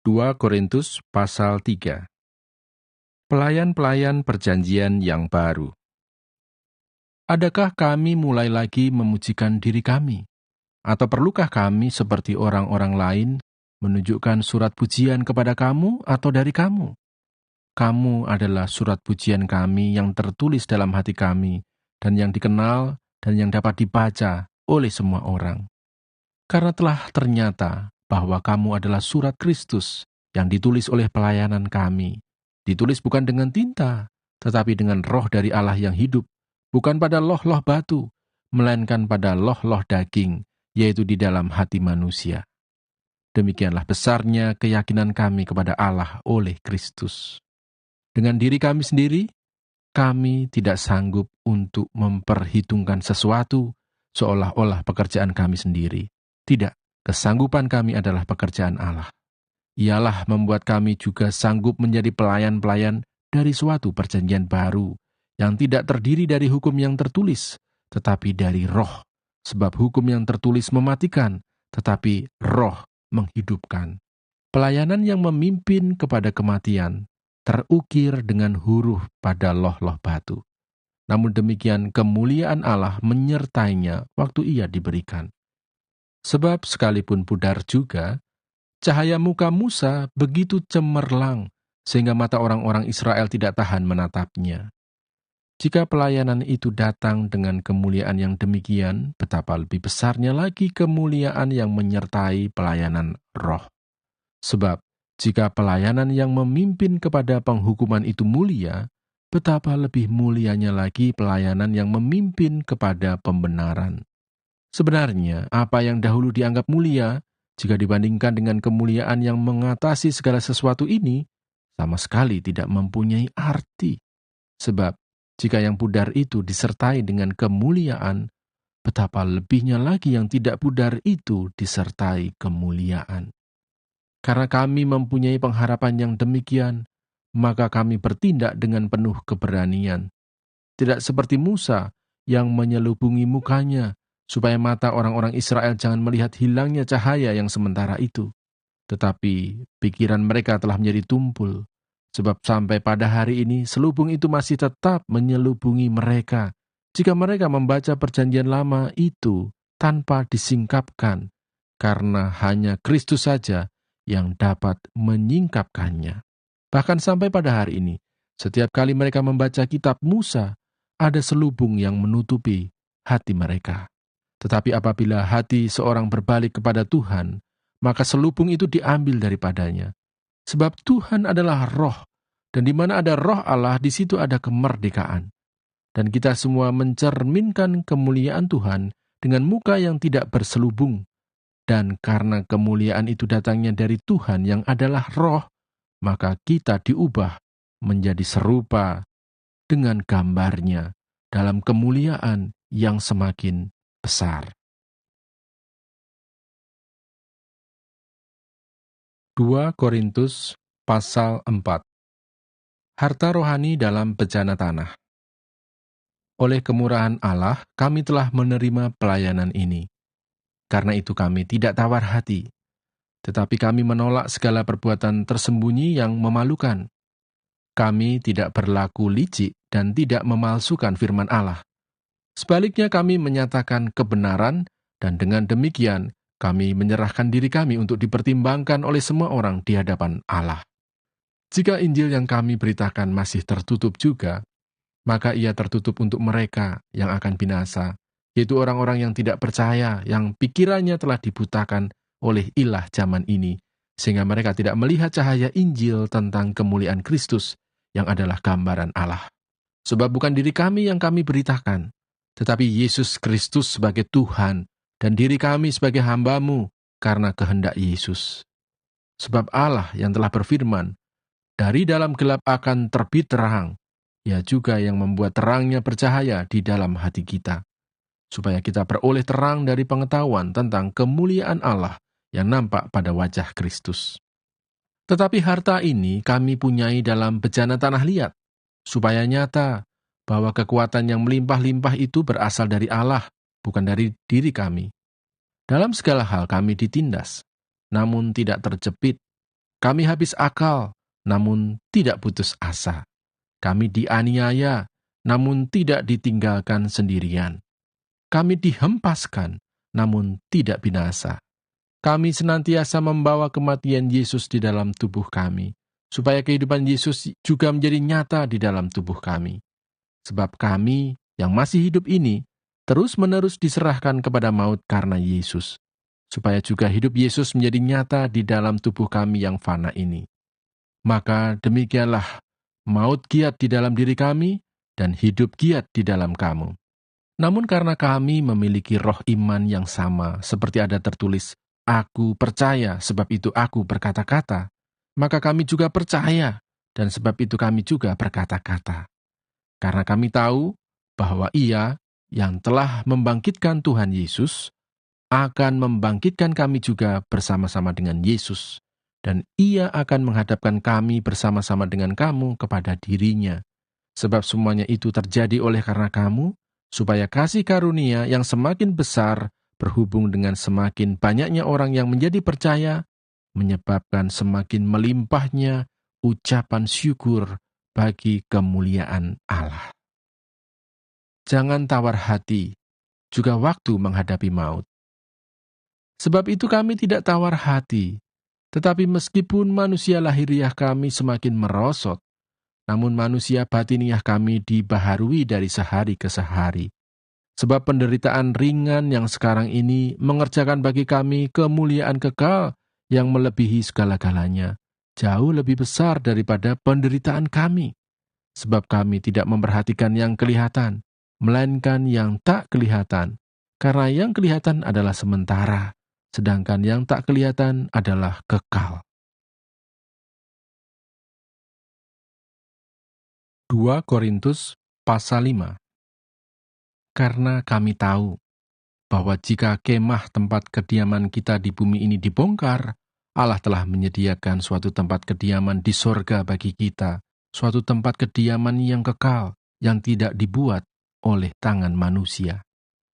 2 Korintus pasal 3. Pelayan-pelayan perjanjian yang baru. Adakah kami mulai lagi memujikan diri kami? Atau perlukah kami seperti orang-orang lain menunjukkan surat pujian kepada kamu atau dari kamu? Kamu adalah surat pujian kami yang tertulis dalam hati kami dan yang dikenal dan yang dapat dibaca oleh semua orang. Karena telah ternyata bahwa kamu adalah surat Kristus yang ditulis oleh pelayanan kami. Ditulis bukan dengan tinta, tetapi dengan roh dari Allah yang hidup, bukan pada loh-loh batu, melainkan pada loh-loh daging, yaitu di dalam hati manusia. Demikianlah besarnya keyakinan kami kepada Allah oleh Kristus. Dengan diri kami sendiri, kami tidak sanggup untuk memperhitungkan sesuatu seolah-olah pekerjaan kami sendiri. Tidak, kesanggupan kami adalah pekerjaan Allah. Ialah membuat kami juga sanggup menjadi pelayan-pelayan dari suatu perjanjian baru, yang tidak terdiri dari hukum yang tertulis, tetapi dari roh. Sebab hukum yang tertulis mematikan, tetapi roh menghidupkan. Pelayanan yang memimpin kepada kematian, terukir dengan huruf pada loh-loh batu. Namun demikian kemuliaan Allah menyertainya waktu ia diberikan. Sebab sekalipun pudar juga, cahaya muka Musa begitu cemerlang, sehingga mata orang-orang Israel tidak tahan menatapnya. Jika pelayanan itu datang dengan kemuliaan yang demikian, betapa lebih besarnya lagi kemuliaan yang menyertai pelayanan roh. Sebab, jika pelayanan yang memimpin kepada penghukuman itu mulia, betapa lebih mulianya lagi pelayanan yang memimpin kepada pembenaran. Sebenarnya, apa yang dahulu dianggap mulia, jika dibandingkan dengan kemuliaan yang mengatasi segala sesuatu ini, sama sekali tidak mempunyai arti. Sebab, jika yang pudar itu disertai dengan kemuliaan, betapa lebihnya lagi yang tidak pudar itu disertai kemuliaan. Karena kami mempunyai pengharapan yang demikian, maka kami bertindak dengan penuh keberanian. Tidak seperti Musa yang menyelubungi mukanya, supaya mata orang-orang Israel jangan melihat hilangnya cahaya yang sementara itu. Tetapi pikiran mereka telah menjadi tumpul, sebab sampai pada hari ini selubung itu masih tetap menyelubungi mereka, jika mereka membaca perjanjian lama itu tanpa disingkapkan, karena hanya Kristus saja yang dapat menyingkapkannya. Bahkan sampai pada hari ini, setiap kali mereka membaca kitab Musa, ada selubung yang menutupi hati mereka. Tetapi apabila hati seorang berbalik kepada Tuhan, maka selubung itu diambil daripadanya. Sebab Tuhan adalah roh, dan di mana ada roh Allah, di situ ada kemerdekaan. Dan kita semua mencerminkan kemuliaan Tuhan dengan muka yang tidak berselubung. Dan karena kemuliaan itu datangnya dari Tuhan yang adalah roh, maka kita diubah menjadi serupa dengan gambarnya dalam kemuliaan yang semakin besar. 2 Korintus pasal 4. Harta rohani dalam bejana tanah. Oleh kemurahan Allah, kami telah menerima pelayanan ini. Karena itu kami tidak tawar hati, tetapi kami menolak segala perbuatan tersembunyi yang memalukan. Kami tidak berlaku licik dan tidak memalsukan firman Allah. Sebaliknya kami menyatakan kebenaran, dan dengan demikian kami menyerahkan diri kami untuk dipertimbangkan oleh semua orang di hadapan Allah. Jika Injil yang kami beritakan masih tertutup juga, maka ia tertutup untuk mereka yang akan binasa, yaitu orang-orang yang tidak percaya, yang pikirannya telah dibutakan oleh ilah zaman ini, sehingga mereka tidak melihat cahaya Injil tentang kemuliaan Kristus, yang adalah gambaran Allah. Sebab bukan diri kami yang kami beritakan, tetapi Yesus Kristus sebagai Tuhan, dan diri kami sebagai hamba-Mu karena kehendak Yesus. Sebab Allah yang telah berfirman, dari dalam gelap akan terbit terang, Ia juga yang membuat terangnya bercahaya di dalam hati kita, supaya kita beroleh terang dari pengetahuan tentang kemuliaan Allah yang nampak pada wajah Kristus. Tetapi harta ini kami punyai dalam bejana tanah liat, supaya nyata bahwa kekuatan yang melimpah-limpah itu berasal dari Allah, bukan dari diri kami. Dalam segala hal kami ditindas, namun tidak terjepit, Kami habis akal, namun tidak putus asa. Kami dianiaya, namun tidak ditinggalkan sendirian. Kami dihempaskan, namun tidak binasa. Kami senantiasa membawa kematian Yesus di dalam tubuh kami, supaya kehidupan Yesus juga menjadi nyata di dalam tubuh kami. Sebab kami yang masih hidup ini terus-menerus diserahkan kepada maut karena Yesus, supaya juga hidup Yesus menjadi nyata di dalam tubuh kami yang fana ini. Maka demikianlah maut giat di dalam diri kami dan hidup giat di dalam kamu. Namun karena kami memiliki roh iman yang sama, seperti ada tertulis, "Aku percaya, sebab itu aku berkata-kata," maka kami juga percaya, dan sebab itu kami juga berkata-kata. Karena kami tahu bahwa Ia yang telah membangkitkan Tuhan Yesus akan membangkitkan kami juga bersama-sama dengan Yesus, dan Ia akan menghadapkan kami bersama-sama dengan kamu kepada diri-Nya. Sebab semuanya itu terjadi oleh karena kamu, supaya kasih karunia yang semakin besar berhubung dengan semakin banyaknya orang yang menjadi percaya, menyebabkan semakin melimpahnya ucapan syukur bagi kemuliaan Allah. Jangan tawar hati, juga waktu menghadapi maut. Sebab itu kami tidak tawar hati, tetapi meskipun manusia lahiriah kami semakin merosot, namun manusia batiniah kami dibaharui dari sehari ke sehari. Sebab penderitaan ringan yang sekarang ini mengerjakan bagi kami kemuliaan kekal yang melebihi segala-galanya, jauh lebih besar daripada penderitaan kami. Sebab kami tidak memperhatikan yang kelihatan, melainkan yang tak kelihatan. Karena yang kelihatan adalah sementara, sedangkan yang tak kelihatan adalah kekal. 2 Korintus pasal 5. Karena kami tahu bahwa jika kemah tempat kediaman kita di bumi ini dibongkar, Allah telah menyediakan suatu tempat kediaman di sorga bagi kita, suatu tempat kediaman yang kekal, yang tidak dibuat oleh tangan manusia.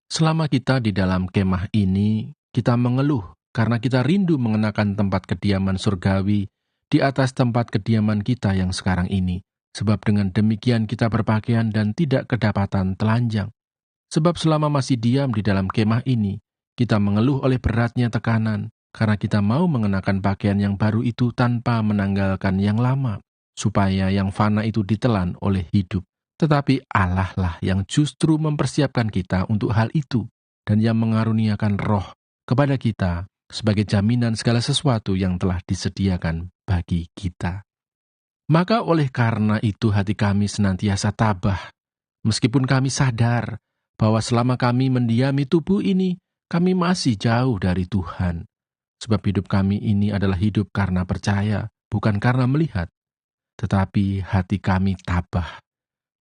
Selama kita di dalam kemah ini, kita mengeluh karena kita rindu mengenakan tempat kediaman surgawi di atas tempat kediaman kita yang sekarang ini. Sebab dengan demikian kita berpakaian dan tidak kedapatan telanjang. Sebab selama masih diam di dalam kemah ini, kita mengeluh oleh beratnya tekanan, karena kita mau mengenakan pakaian yang baru itu tanpa menanggalkan yang lama, supaya yang fana itu ditelan oleh hidup. Tetapi Allah lah yang justru mempersiapkan kita untuk hal itu, dan yang mengaruniakan roh kepada kita sebagai jaminan segala sesuatu yang telah disediakan bagi kita. Maka oleh karena itu hati kami senantiasa tabah, meskipun kami sadar bahwa selama kami mendiami tubuh ini, kami masih jauh dari Tuhan. Sebab hidup kami ini adalah hidup karena percaya, bukan karena melihat. Tetapi hati kami tabah,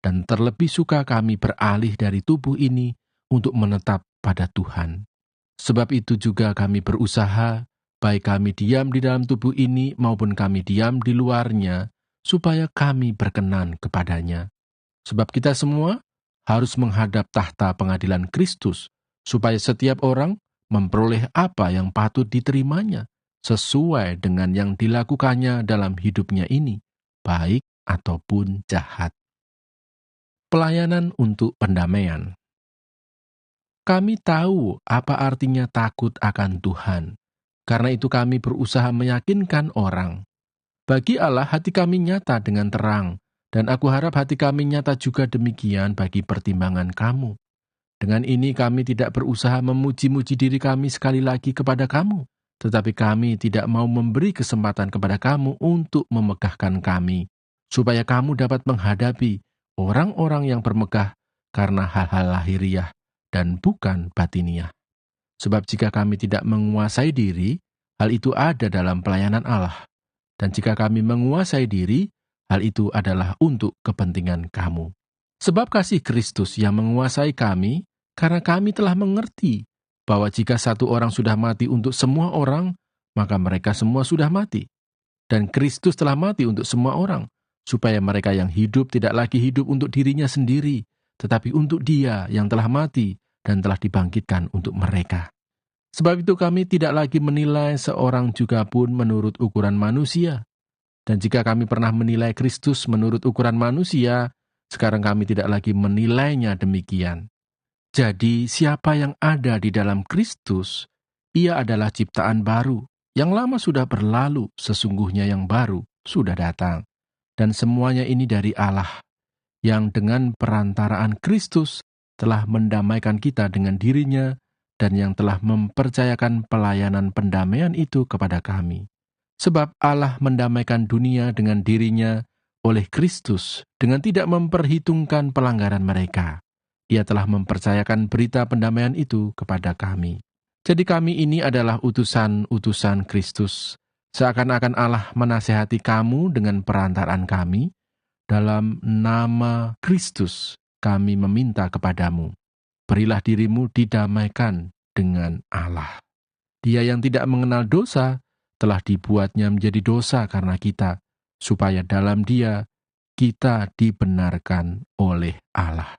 dan terlebih suka kami beralih dari tubuh ini untuk menetap pada Tuhan. Sebab itu juga kami berusaha, baik kami diam di dalam tubuh ini maupun kami diam di luarnya, supaya kami berkenan kepadanya. Sebab kita semua harus menghadap tahta pengadilan Kristus, supaya setiap orang memperoleh apa yang patut diterimanya, sesuai dengan yang dilakukannya dalam hidupnya ini, baik ataupun jahat. Pelayanan untuk pendamaian. Kami tahu apa artinya takut akan Tuhan, karena itu kami berusaha meyakinkan orang. Bagi Allah hati kami nyata dengan terang, dan aku harap hati kami nyata juga demikian bagi pertimbangan kamu. Dengan ini kami tidak berusaha memuji-muji diri kami sekali lagi kepada kamu, tetapi kami tidak mau memberi kesempatan kepada kamu untuk memegahkan kami, supaya kamu dapat menghadapi orang-orang yang bermegah karena hal-hal lahiriah dan bukan batiniah. Sebab jika kami tidak menguasai diri, hal itu ada dalam pelayanan Allah. Dan jika kami menguasai diri, hal itu adalah untuk kepentingan kamu. Sebab kasih Kristus yang menguasai kami, karena kami telah mengerti bahwa jika satu orang sudah mati untuk semua orang, maka mereka semua sudah mati. Dan Kristus telah mati untuk semua orang, supaya mereka yang hidup tidak lagi hidup untuk dirinya sendiri, tetapi untuk Dia yang telah mati dan telah dibangkitkan untuk mereka. Sebab itu kami tidak lagi menilai seorang juga pun menurut ukuran manusia. Dan jika kami pernah menilai Kristus menurut ukuran manusia, sekarang kami tidak lagi menilainya demikian. Jadi siapa yang ada di dalam Kristus, ia adalah ciptaan baru. Yang lama sudah berlalu, sesungguhnya yang baru sudah datang. Dan semuanya ini dari Allah, yang dengan perantaraan Kristus telah mendamaikan kita dengan dirinya dan yang telah mempercayakan pelayanan pendamaian itu kepada kami. Sebab Allah mendamaikan dunia dengan dirinya oleh Kristus dengan tidak memperhitungkan pelanggaran mereka. Ia telah mempercayakan berita pendamaian itu kepada kami. Jadi kami ini adalah utusan-utusan Kristus. Seakan-akan Allah menasehati kamu dengan perantaraan kami. Dalam nama Kristus kami meminta kepadamu. Berilah dirimu didamaikan dengan Allah. Dia yang tidak mengenal dosa telah dibuatnya menjadi dosa karena kita, supaya dalam Dia kita dibenarkan oleh Allah.